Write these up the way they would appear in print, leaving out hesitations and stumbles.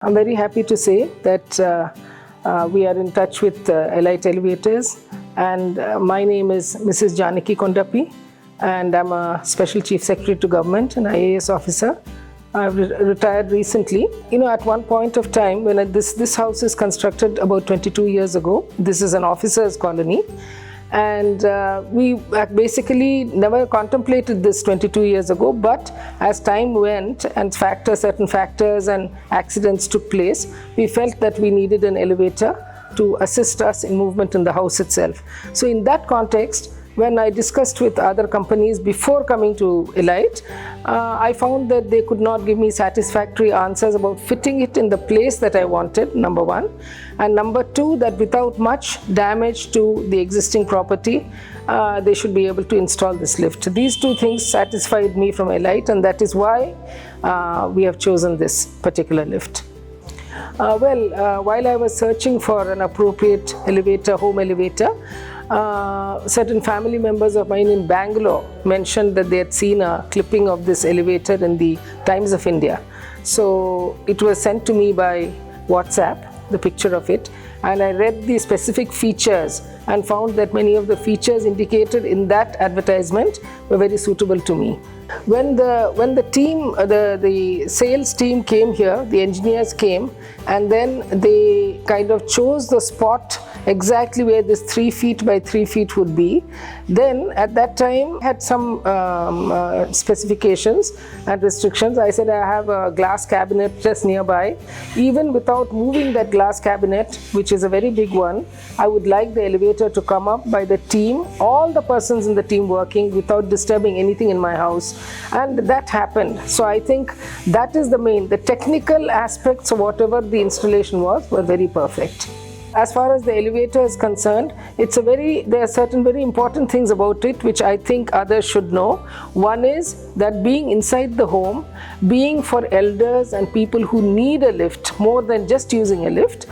I'm very happy to say that we are in touch with Elite Elevators, and my name is Mrs. Janaki and I'm a Special Chief Secretary to Government and IAS officer. I've retired recently. At one point of time when this house is constructed about 22 years ago, this is an officers' colony. And we basically never contemplated this 22 years ago, but as time went and certain factors and accidents took place, we felt that we needed an elevator to assist us in movement in the house itself. So in that context, when I discussed with other companies before coming to Elite, I found that they could not give me satisfactory answers about fitting it in the place that I wanted, number one. And number two, that without much damage to the existing property, they should be able to install this lift. These two things satisfied me from Elite, and that is why we have chosen this particular lift. While I was searching for an appropriate elevator, home elevator, certain family members of mine in Bangalore mentioned that they had seen a clipping of this elevator in the Times of India. So it was sent to me by WhatsApp, the picture of it, and I read the specific features and found that many of the features indicated in that advertisement were very suitable to me. When the team, the sales team came here, the engineers came, and then they kind of chose the spot exactly where this 3 feet by 3 feet would be. Then at that time had some specifications and restrictions. I said I have a glass cabinet just nearby. Even without moving that glass cabinet, which is a very big one, I would like the elevator to come up by the team, all the persons in the team working without disturbing anything in my house. And that happened. So I think that is the technical aspects of whatever the installation was were very perfect. As far as the elevator is concerned, there are certain very important things about it which I think others should know. One is that being inside the home, being for elders and people who need a lift more than just using a lift,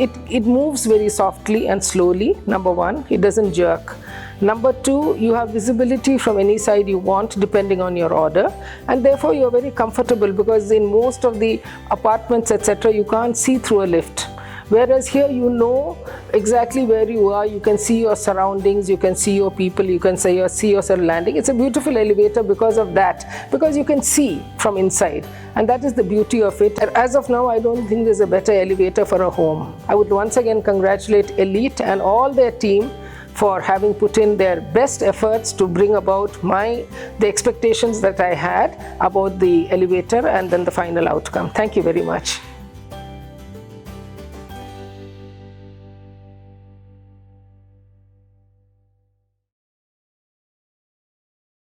it moves very softly and slowly, number one. It doesn't jerk. Number two, you have visibility from any side you want depending on your order, and therefore you're very comfortable, because in most of the apartments, etc., you can't see through a lift. Whereas here you know exactly where you are, you can see your surroundings, you can see your people, you can see yourself landing. It's a beautiful elevator because of that, because you can see from inside, and that is the beauty of it. As of now, I don't think there's a better elevator for a home. I would once again congratulate Elite and all their team for having put in their best efforts to bring about the expectations that I had about the elevator and then the final outcome. Thank you very much.